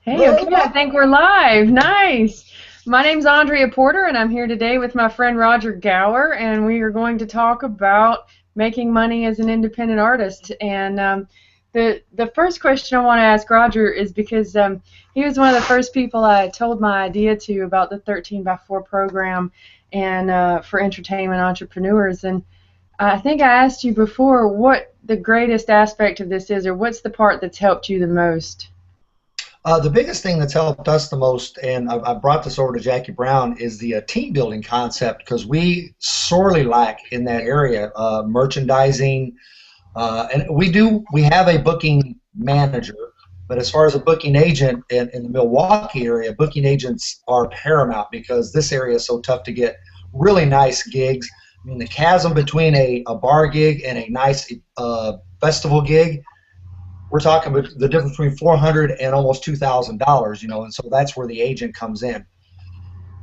Hey, okay, I think we're live. Nice. My name's Andrea Porter, and I'm here today with my friend Roger Gower, and we are going to talk about making money as an independent artist. And the first question I want to ask Roger is because he was one of the first people I told my idea to about the 13 by 4 program and for entertainment entrepreneurs. And I think I asked you before what the greatest aspect of this is, or what's the part that's helped you the most? The biggest thing that's helped us the most, and I brought this over to Jackie Brown, is the team building concept, because we sorely lack in that area. Merchandising, and we have a booking manager, but as far as a booking agent in the Milwaukee area, booking agents are paramount because this area is so tough to get really nice gigs. I mean, the chasm between a bar gig and a nice festival gig, we're talking about the difference between $400 and almost $2,000, and so that's where the agent comes in.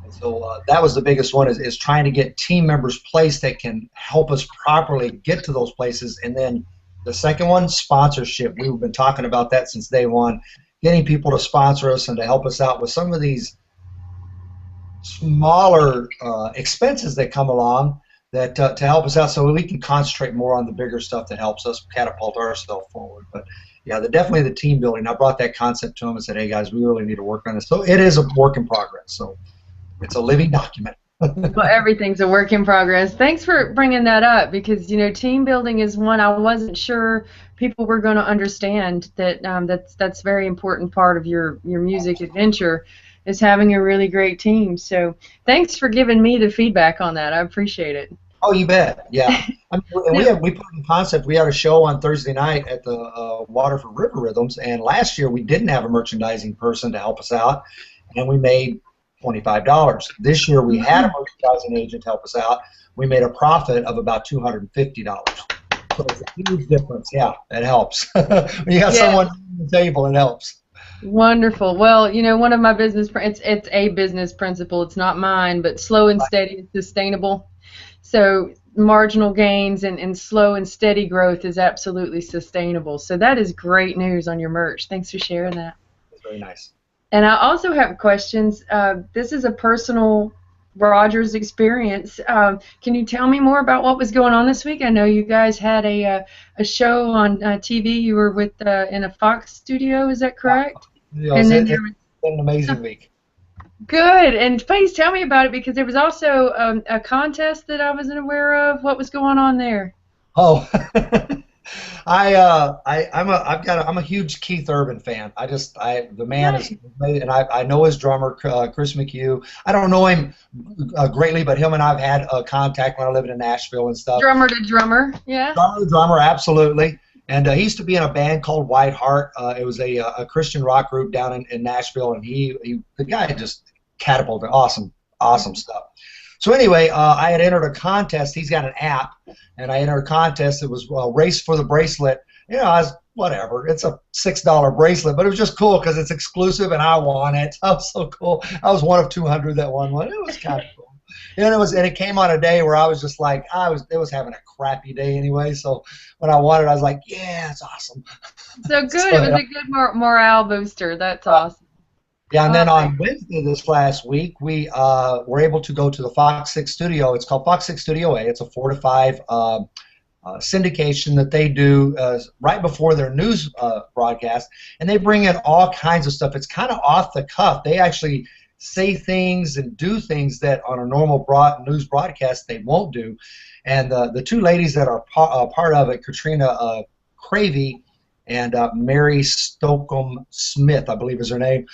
And so that was the biggest one, is trying to get team members placed that can help us properly get to those places. And then the second one, sponsorship. We've been talking about that since day one, getting people to sponsor us and to help us out with some of these smaller expenses that come along, that to help us out so we can concentrate more on the bigger stuff that helps us catapult ourselves forward. But yeah, definitely the team building. I brought that concept to them and said, hey guys, we really need to work on this. So it is a work in progress. So it's a living document. Well, everything's a work in progress. Thanks for bringing that up, because team building is one I wasn't sure people were going to understand. That's a very important part of your music adventure, is having a really great team. So thanks for giving me the feedback on that. I appreciate it. Oh, you bet. Yeah. I mean, we put in concept. We had a show on Thursday night at the Waterford River Rhythms, and last year we didn't have a merchandising person to help us out, and we made $25. This year we had a merchandising agent help us out. We made a profit of about $250. So it's a huge difference. Yeah, it helps. When you got someone on the table, it helps. Wonderful. Well, one of my it's a business principle. It's not mine, but slow and steady is sustainable. So marginal gains and slow and steady growth is absolutely sustainable. So that is great news on your merch. Thanks for sharing that. It's very nice. And I also have questions. This is a personal Rogers experience. Can you tell me more about what was going on this week? I know you guys had a show on TV. You were with in a Fox studio. Is that correct? Yes, it's been an amazing week. Good, and please tell me about it, because there was also a contest that I wasn't aware of. What was going on there? Oh, I'm a huge Keith Urban fan. The man is amazing, and I know his drummer, Chris McHugh. I don't know him greatly, but him and I've had contact when I lived in Nashville and stuff. Drummer to drummer, yeah. Drummer to drummer, absolutely. And he used to be in a band called White Heart. It was a Christian rock group down in Nashville, and the guy just catapulted. Awesome stuff. So anyway, I had entered a contest. He's got an app, and I entered a contest. It was a race for the bracelet. Whatever. It's a $6 bracelet, but it was just cool because it's exclusive, and I won it. That was so cool. I was one of 200 that won one. It was kind of cool. And it came on a day where I was just like, it was having a crappy day anyway. So when I won it, I was like, yeah, it's awesome. So good. So, it was a good morale booster. That's awesome. Yeah, and then on Wednesday this last week, we were able to go to the Fox 6 studio. It's called Fox 6 Studio A. It's a 4 to 5 syndication that they do right before their news broadcast, and they bring in all kinds of stuff. It's kind of off the cuff. They actually say things and do things that on a normal news broadcast they won't do. And the two ladies that are part of it, Katrina Cravey and Mary Stockham Smith, I believe is her name,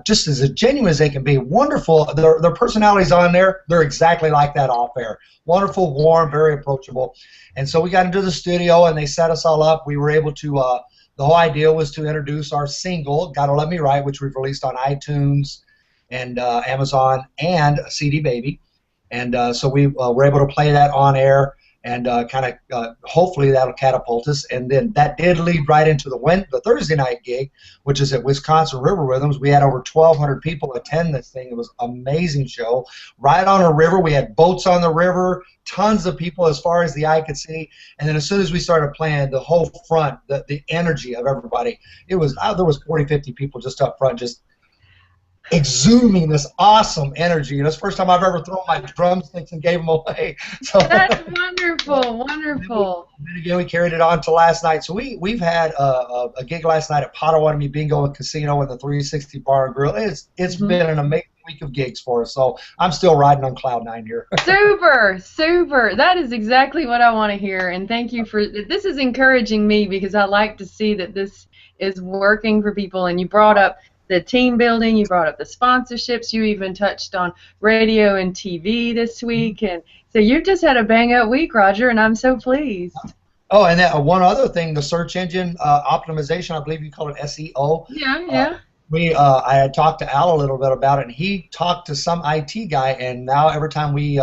just as genuine as they can be. Wonderful. Their personalities on there, they're exactly like that off air. Wonderful, warm, very approachable. And so we got into the studio, and they set us all up. We were able to, the whole idea was to introduce our single, Gotta Let Me Right, which we've released on iTunes and Amazon and CD Baby. And so we were able to play that on air. and hopefully that'll catapult us. And then that did lead right into the Thursday night gig, which is at Wisconsin River Rhythms. We had over 1,200 people attend this thing. It was an amazing show. Right on a river, we had boats on the river, tons of people as far as the eye could see. And then as soon as we started playing, the whole front, the energy of everybody, there was 40, 50 people just up front, just exuding this awesome energy. And it's the first time I've ever thrown my drumsticks and gave them away. So that's wonderful, wonderful. And again, we carried it on to last night. So we've had a gig last night at Potawatomi Bingo and Casino and the 360 Bar and Grill. It's been an amazing week of gigs for us. So I'm still riding on cloud nine here. Super, super. That is exactly what I want to hear. And thank you for this. Is encouraging me because I like to see that this is working for people. And you brought up the team building, you brought up the sponsorships, you even touched on radio and TV this week, and so you've just had a bang-up week, Roger, and I'm so pleased. Oh, and then one other thing, the search engine optimization, I believe you call it SEO. Yeah. I had talked to Al a little bit about it, and he talked to some IT guy, and now every time we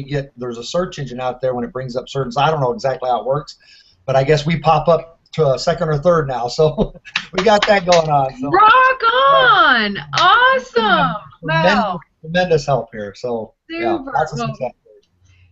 get, there's a search engine out there when it brings up certain, I don't know exactly how it works, but I guess we pop up to a second or third now, so we got that going on. So. Rock on! Awesome! Tremendous help here. So super. Yeah, lots of success.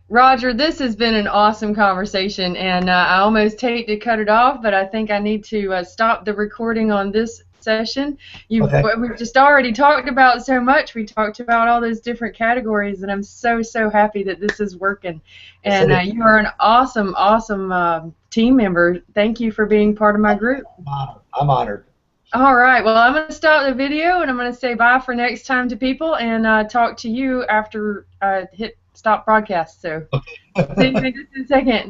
Roger, this has been an awesome conversation, and I almost hate to cut it off, but I think I need to stop the recording on this session. We've just already talked about so much. We talked about all those different categories, and I'm so happy that this is working. And you are an awesome team member. Thank you for being part of my group. I'm honored. All right. Well, I'm going to stop the video, and I'm going to say bye for next time to people, and talk to you after I hit stop broadcast. So see you in just a second.